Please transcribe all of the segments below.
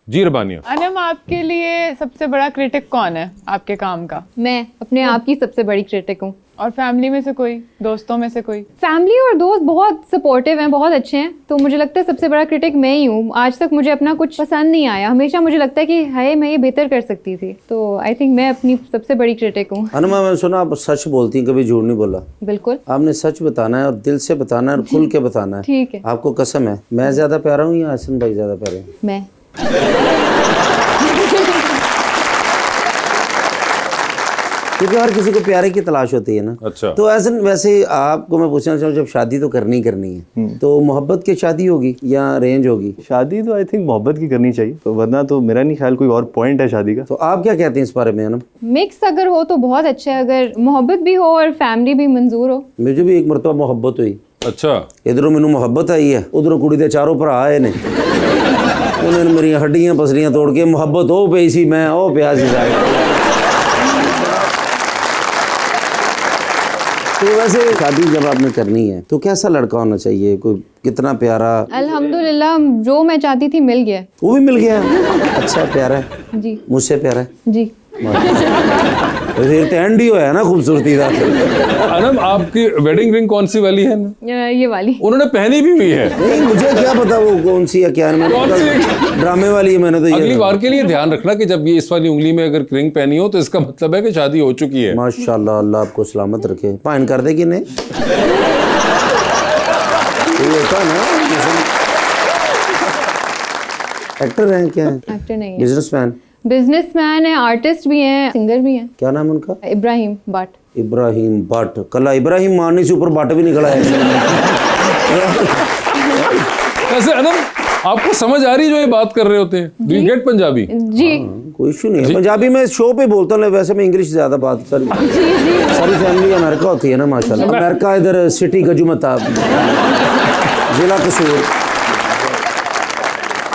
जी रबानिया। अनम, आपके लिए सबसे बड़ा क्रिटिक कौन है आपके काम का? मैं अपने आप की सबसे बड़ी क्रिटिक हूँ। और फैमिली में से कोई, दोस्तों में से कोई? फैमिली और दोस्त बहुत सपोर्टिव हैं, बहुत अच्छे हैं, तो मुझे लगता है सबसे बड़ा क्रिटिक मैं ही हूँ। आज तक मुझे अपना कुछ पसंद नहीं आया, हमेशा मुझे लगता है कि हाय मैं ये बेहतर कर सकती थी, तो आई थिंक मैं अपनी सबसे बड़ी क्रिटिक हूँ। अनमा, मैंने सुना आप सच बोलती हैं, कभी झूठ नहीं बोला। बिल्कुल, आपने सच बताना है और दिल से बताना है और खुल के बताना है। ठीक है। आपको कसम है, मैं ज्यादा प्यारा हूँ या हसन भाई ज्यादा प्यारे हैं? मैं क्योंकि हर किसी को प्यारे की तलाश होती है ना। अच्छा। तो ऐसे वैसे आपको मैं पूछना चाहूँ, जब शादी तो करनी है, तो मोहब्बत की शादी होगी या अरेंज होगी? शादी तो आई थिंक मोहब्बत की करनी चाहिए, तो वरना तो मेरा नहीं ख्याल कोई और पॉइंट है शादी का। तो आप क्या कहते हैं इस बारे में अनम? मिक्स अगर हो तो बहुत अच्छा है, अगर मोहब्बत भी हो और फैमिली भी मंजूर हो। मुझे भी एक मरतबा मोहब्बत हुई। अच्छा। इधरों मैनू मोहब्बत आई है, उधरों कुड़ी दे चारों भरा आए ने, उन्होंने मेरी हड्डियां पसलियां तोड़ के मोहब्बत हो पई सी, मैं ओ पिया सी सारे। तो वैसे शादी जब आपने करनी है तो कैसा लड़का होना चाहिए? कोई कितना प्यारा? अल्हम्दुलिल्लाह जो मैं चाहती थी मिल गया। वो भी मिल गया? अच्छा, प्यारा है? जी मुझसे प्यारा है? जी। तो फिर तो एंड ही होया ना खूबसूरती का। अनम, आपकी वेडिंग रिंग कौन सी वाली है? ये वाली उन्होंने पहनी भी हुई है। नहीं, मुझे क्या पता वो कौन सी है, क्या है, कौन सी? ड्रामे वाली है। मैंने तो अगली ये बार के लिए ध्यान रखना कि जब ये इस वाली उंगली में अगर रिंग पहनी हो तो इसका मतलब है कि शादी हो चुकी है। माशाल्लाह, अल्लाह आपको सलामत रखे। पाइन कर दे कि नहीं? ये होता है ना, एक्टर हैं क्या? एक्टर नहीं है, बिजनेसमैन? बिजनेसमैन है, आर्टिस्ट भी हैं, सिंगर भी हैं। क्या नाम उनका? इब्राहिम भट्ट। इब्राहिम भट्ट। कल इब्राहिम मारने से ऊपर भट्ट भी निकला है। वैसे अनम, आपको समझ आ रही जो ये बात कर रहे होते हैं? Do you get Punjabi? जी कोई इशू नहीं है। पंजाबी में शो पे बोलता हूँ, वैसे मैं इंग्लिश ज्यादा बात कर। सारी फैमिली अमेरिका होती है ना माशाल्लाह। अमेरिका इधर सिटी गजुमता, जिला कसूर।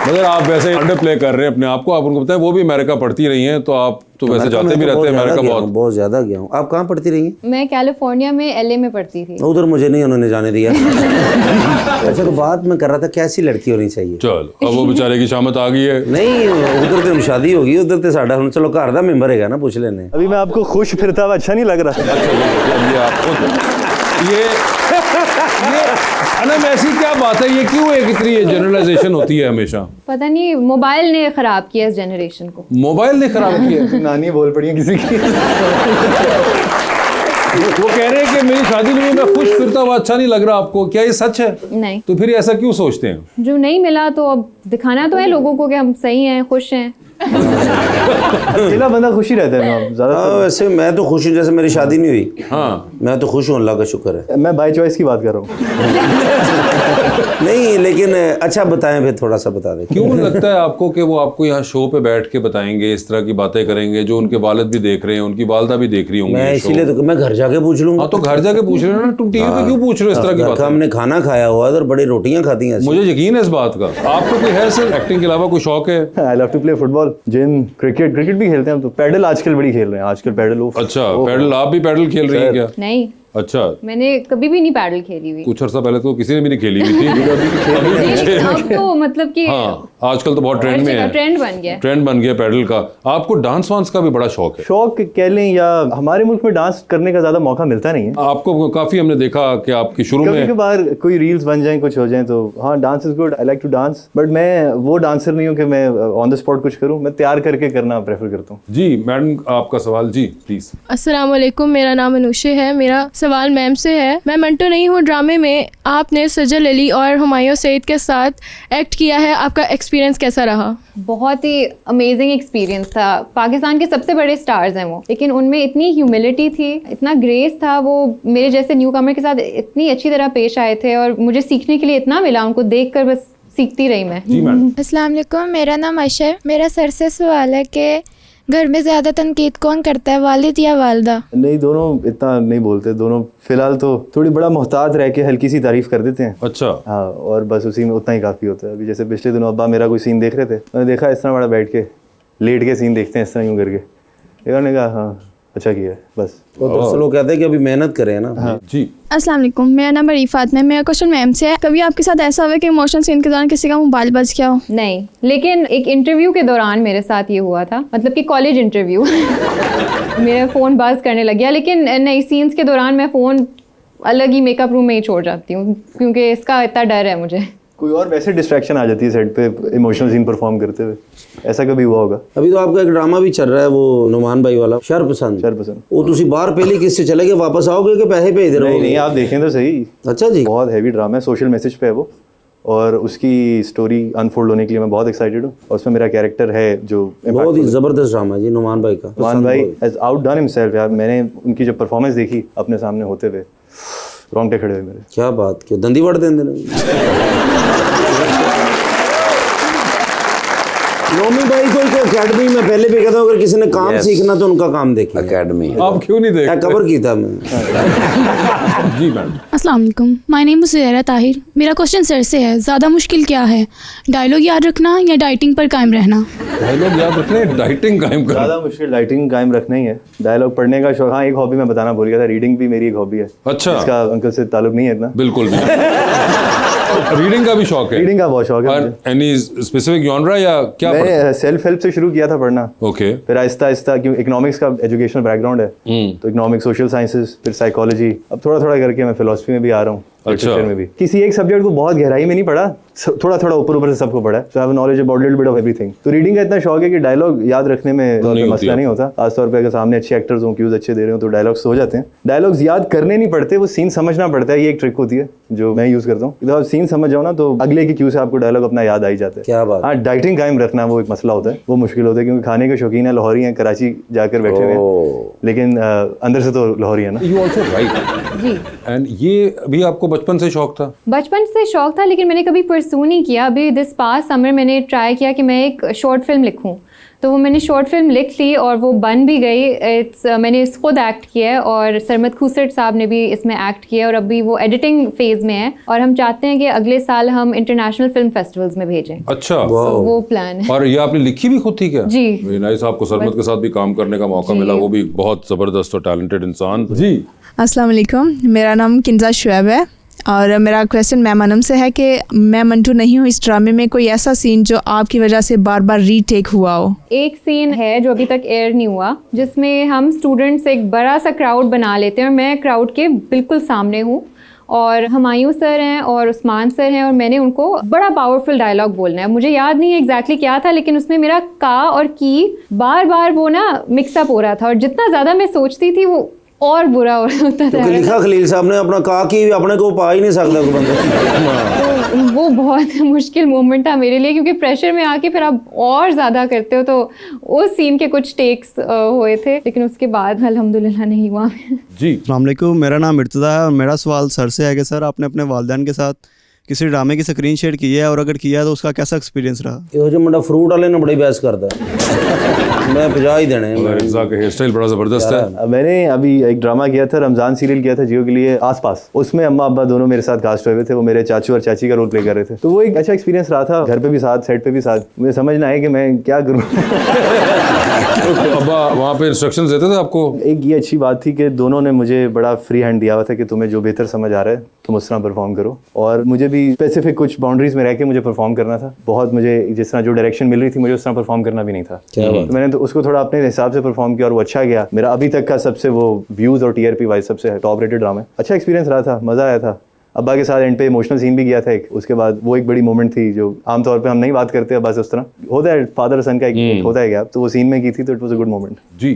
मगर आप वैसे अंडर प्ले कर रहे हैं अपने आप को। आप उनको बताएं वो भी अमेरिका पढ़ती रही हैं, तो आप तो वैसे जाते भी रहते हैं अमेरिका बहुत ज्यादा गया हूँ। आप कहाँ पढ़ती रही हैं? मैं कैलिफोर्निया में LA में पढ़ती थी। उधर मुझे नहीं उन्होंने जाने दिया। अच्छा, तो बात मैं कर रहा था कैसी लड़की होनी चाहिए? चलो, अब वो बेचारे की शामत आ गई है। नहीं, उधर तो शादी होगी, उधर तो साडा हुण चलो घर दा मेंबर है ना, पूछ लेने। अभी मैं आपको खुश फिरता हुआ अच्छा नहीं लग रहा? ये आपको ये अनम, ऐसी क्या बात है? ये क्यों एक इतनी जनरलाइजेशन होती है हमेशा? पता नहीं, मोबाइल ने खराब किया इस जनरेशन को। मोबाइल ने खराब किया? नानी बोल पड़ी है किसी की। वो कह रहे हैं कि मेरी शादी में मैं खुश फिरता हुआ अच्छा नहीं लग रहा आपको। क्या ये सच है? नहीं। तो फिर ऐसा क्यों सोचते हैं? जो नहीं मिला तो अब दिखाना तो है लोगों को कि हम सही हैं, खुश हैं। अकेला बंदा खुशी रहता है ना ज्यादा। वैसे मैं तो खुश हूँ, जैसे मेरी शादी नहीं हुई। हाँ, मैं तो खुश हूँ, अल्लाह का शुक्र है। मैं बाय चॉइस की बात कर रहा हूँ। नहीं, लेकिन अच्छा बताएं, फिर थोड़ा सा बता दें। क्यों लगता है आपको कि वो आपको यहाँ शो पे बैठ के बताएंगे, इस तरह की बातें करेंगे जो उनके वालिद भी देख रहे हैं, उनकी वालदा भी देख रही होंगी? मैं इसीलिए तो मैं घर जाके पूछ लूंगा। हाँ, तो घर जाके पूछ रहे हो ना, तुम टीवी पे क्यों पूछ रहे हो इस तरह की बातें? हमने खाना खाया हुआ है और बड़ी रोटियां खाती हैं। मुझे यकीन है इस बात का। आपको कोई है सर एक्टिंग के अलावा कोई शौक है? I love to play football, gym, cricket भी खेलते हैं हम तो। पैडल आजकल बड़ी खेल रहे हैं, आजकल पैडल। अच्छा, पैडल आप भी पैडल खेल रही हैं क्या? नहीं, अच्छा, मैंने कभी भी नहीं पैडल खेली हुई। कुछ अर्सा पहले तो किसी ने भी नहीं खेली हुई थी। अब तो मतलब कि हाँ, आजकल तो बहुत ट्रेंड में है, ट्रेंड बन गया, ट्रेंड बन गया पैडल का। आपको डांस वांस का भी बड़ा शौक है? शौक कह लें, या हमारे मुल्क में डांस करने का ज्यादा मौका मिलता नहीं है। आपको काफी हमने देखा कि आपकी शुरू कभी में कभार कोई रील्स बन जाएं, कुछ हो जाएं तो हाँ, dance is good, I like to dance, but मैं वो डांसर नहीं हूँ कि मैं ऑन द स्पॉट कुछ करूँ। मैं तैयार करके करना प्रेफर करता हूँ। जी मैडम, आपका सवाल जी प्लीज। अस्सलाम वालेकुम, मेरा नाम अनुशे है। मेरा सवाल मैम से है। मैं मंटो नहीं हूँ ड्रामे में आपने सजल अली और हुमायूं सईद के साथ एक्ट किया है, आपका एक्सपीरियंस कैसा रहा? बहुत ही अमेजिंग एक्सपीरियंस था। पाकिस्तान के सबसे बड़े स्टार्स हैं वो, लेकिन उनमें इतनी ह्यूमिलिटी थी, इतना ग्रेस था। वो मेरे जैसे न्यू कमर के साथ इतनी अच्छी तरह पेश आए थे और मुझे सीखने के लिए इतना मिला, उनको देखकर बस सीखती रही मैं। जी मैडम। अस्सलाम वालेकुम, मेरा नाम आयशा है। मेरा सर से सवाल है कि घर में ज़्यादा तनकीद कौन करता है, वालिद या वालदा? नहीं, दोनों इतना नहीं बोलते। दोनों फिलहाल तो थोड़ी बड़ा मोहतात रह के हल्की सी तारीफ कर देते हैं। अच्छा। हाँ, और बस उसी में उतना ही काफ़ी होता है। अभी जैसे पिछले दिनों अब्बा मेरा कोई सीन देख रहे थे, मैंने देखा इस तरह बड़ा बैठ के लेट के सीन देखते हैं इस तरह यूँ करके। उन्होंने कहा हाँ अच्छा किया है बस। वो तो अक्सर लोग कहते हैं कि अभी मेहनत करें ना। जी अस्सलाम वालेकुम, मेरा नाम अरीफात है। मेरा क्वेश्चन मैम से है, कभी आपके साथ ऐसा हुआ कि इमोशनल सीन के दौरान किसी का मोबाइल बज गया हो? नहीं, लेकिन एक इंटरव्यू के दौरान मेरे साथ ये हुआ था, मतलब कि कॉलेज इंटरव्यू मेरा फ़ोन बज़ करने लग गया, लेकिन नहीं, सीन्स के दौरान मैं फ़ोन अलग ही मेकअप रूम में ही छोड़ जाती हूँ क्योंकि इसका इतना डर है मुझे। कोई और वैसे डिस्ट्रैक्शन आ जाती है सेट पे इमोशनल सीन परफॉर्म करते हुए, ऐसा कभी हुआ होगा? अभी तो आपका एक ड्रामा भी चल रहा है वो नुमान भाई वाला, शरपसंद। वो तुसी बाहर पहली किससे चले गए, वापस आओगे कि पैसे भेज रहे हो? नहीं, आप देखें तो सही। अच्छा जी, बहुत हैवी ड्रामा है, सोशल मैसेज पे है वो, और उसकी स्टोरी अनफोल्ड होने के लिए मैं बहुत एक्साइटेड हूँ। और उसमें मेरा कैरेक्टर है जो बहुत ही जबरदस्त ड्रामा है जी नुमान भाई का। नुमान भाई हैज आउटडन हिमसेल्फ यार। मैंने उनकी जब परफॉर्मेंस देखी अपने सामने होते हुए, रोंगटे खड़े हुए मेरे। क्या बात, क्यों दंदी वड़ देंगे नोमी भाई को अकेडमी में पहले भी कहता हूँ अगर किसी ने काम सीखना तो उनका काम देखिए, अकेडमी। आप क्यों नहीं देखते? कवर की था मैं। जी मैम। अस्सलाम वालेकुम, my name is Zahra Tahir. मेरा क्वेश्चन सर से है, ज़्यादा मुश्किल क्या है, डायलॉग याद रखना या डाइटिंग पर कायम रहना? डायलॉग याद रखने, डाइटिंग कायम करना। ज़्यादा मुश्किल डाइटिंग कायम रखना ही है। डायलॉग पढ़ने का शौक, हाँ एक हॉबी मैं बताना भूल गया था, रीडिंग भी मेरी एक हॉबी है। अच्छा। इसका अंकल से ताल्लुक नहीं है इतना। बिल्कुल भी रीडिंग का भी शौक है? रीडिंग का बहुत शौक है मुझे। एनी स्पेसिफिक जॉनरा या क्या? मैंने सेल्फ हेल्प से शुरू किया था पढ़ना। ओके। फिर आहिस्ता आहिस्ता, क्यों इकोनॉमिक्स का एजुकेशनल बैकग्राउंड है, तो इकोनॉमिक्स, सोशल साइंसेस, फिर साइकोलॉजी, अब थोड़ा थोड़ा करके मैं फिलोसफी में भी आ रहा हूँ। अच्छा। में भी किसी एक सब्जेक्ट को बहुत गहराई में नहीं पढ़ा, थोड़ा थोड़ा ऊपर ऊपर से सबको पढ़ा है। So I have knowledge about little bit of everything. तो रीडिंग का इतना शौक है कि डायलॉग याद रखने में मसला नहीं होता। खासतौर पे अगर सामने अच्छे एक्टर्स हों, क्यूज अच्छे दे रहे हो, तो डायलॉग्स हो जाते हैं। डायलॉग्स याद करने नहीं पड़ते, वो सीन समझना पड़ता है। ये एक ट्रिक होती है जो मैं यूज करता हूँ। जब आप सीन समझ जाओ ना तो अगले की क्यू से आपको डायलॉग अपना याद आ ही जाता है। क्या बात। हाँ, डाइटिंग कायम रखना वो एक मसला होता है, वो मुश्किल होता है क्योंकि खाने के शौकीन है, लाहौरी हैं, कराची जाकर बैठे हुए हैं, लेकिन अंदर से तो लाहौरी है ना। यू आल्सो राइट जी। एंड ये भी आपको बचपन से शौक था? बचपन से शौक था, लेकिन मैंने कभी परसू नहीं किया। अभी दिस पास समर मैंने ट्राई किया कि मैं एक शॉर्ट फिल्म लिखूं, तो वो मैंने शॉर्ट फिल्म लिख ली और वो बन भी गई। मैंने खुद एक्ट किया है और सरमद खुसरट साहब ने भी इसमें एक्ट किया और अभी वो एडिटिंग फेज़ में है और हम चाहते हैं कि अगले साल हम इंटरनेशनल फिल्म फेस्टिवल्स में भेजें। अच्छा। तो वो प्लान है। और ये आपने लिखी भी खुद थी क्या? जी। Very nice. आपको सरमद के साथ भी काम करने का मौका मिला, वो भी बहुत ज़बरदस्त और टैलेंटेड इंसान। जी। अस्सलाम वालेकुम, मेरा नाम किंजा शुएब है और मेरा क्वेश्चन मैम अनम से है कि मैं मंटू नहीं हूँ, इस ड्रामे में कोई ऐसा सीन जो आपकी वजह से बार बार रीटेक हुआ हो? एक सीन है जो अभी तक एयर नहीं हुआ, जिसमें हम स्टूडेंट्स एक बड़ा सा क्राउड बना लेते हैं और मैं क्राउड के बिल्कुल सामने हूँ और हुमायूं सर हैं और उस्मान सर हैं और मैंने उनको बड़ा पावरफुल डायलॉग बोलना है। मुझे याद नहीं है एग्जैक्टली क्या था, लेकिन उसमें मेरा का और की बार बार वो ना मिक्सअप हो रहा था और जितना ज़्यादा मैं सोचती थी वो और बुरा होता था। क्योंकि लिखा खलील साहब ने अपना कहा कि अपने को पा ही नहीं सकता कोई बंदा। तो वो बहुत मुश्किल मोमेंट था मेरे लिए, क्योंकि प्रेशर में आके फिर आप और ज़्यादा करते हो। तो उस सीन के कुछ टेक्स हुए थे, लेकिन उसके बाद अल्हम्दुलिल्लाह नहीं हुआ। जी। अस्सलाम वालेकुम, मेरा नाम इर्तज़ा है और मेरा सवाल सर से है कि सर आपने अपने वालिदैन के साथ किसी ड्रामे की स्क्रीन शेयर की है और अगर किया है तो उसका कैसा एक्सपीरियंस रहा? ये जो मुंडा फ्रूट वाले ने बड़ी बहस करता है, मैं 50 ही देने हैं। रिज़ा का हेयर स्टाइल बड़ा ज़बरदस्त है। मैंने अभी एक ड्रामा किया था, रमजान सीरियल किया था जियो के लिए, आसपास। उसमें अम्मा अब्बा दोनों मेरे साथ कास्ट हुए थे, वो मेरे चाचू और चाची का रोल प्ले कर रहे थे। तो वो एक अच्छा एक्सपीरियंस रहा था, घर पे भी साथ, सेट पे भी साथ। मुझे समझ ना आया कि मैं क्या करूँ। अब्बा वहाँ पे इंस्ट्रक्शंस देते थे आपको? एक ये अच्छी बात थी कि दोनों ने मुझे बड़ा फ्री हैंड दिया हुआ था कि तुम्हें जो बेहतर समझ आ रहा है तुम उस तरह परफॉर्म करो, और मुझे भी स्पेसिफिक कुछ बाउंड्रीज में रह के मुझे परफॉर्म करना था। बहुत मुझे जिस तरह जो डायरेक्शन मिल रही थी मुझे उस तरह परफॉर्म करना भी नहीं था। तो मैंने तो उसको थोड़ा अपने हिसाब से परफॉर्म किया और वो अच्छा गया। मेरा अभी तक का सबसे वो व्यूज और टीआरपी वाइज सबसे टॉप रेटेड ड्रामा है। अच्छा एक्सपीरियंस रहा था, मजा आया था। अब्बा के साथ एंड पे इमोशनल सीन भी किया था एक, उसके बाद वो एक बड़ी मोमेंट थी जो आमतौर पे हम नहीं बात करते, बस उस तरह होता है, फादर सन का एक होता है गैप, तो वो सीन में की थी, तो it was a good moment. Ji.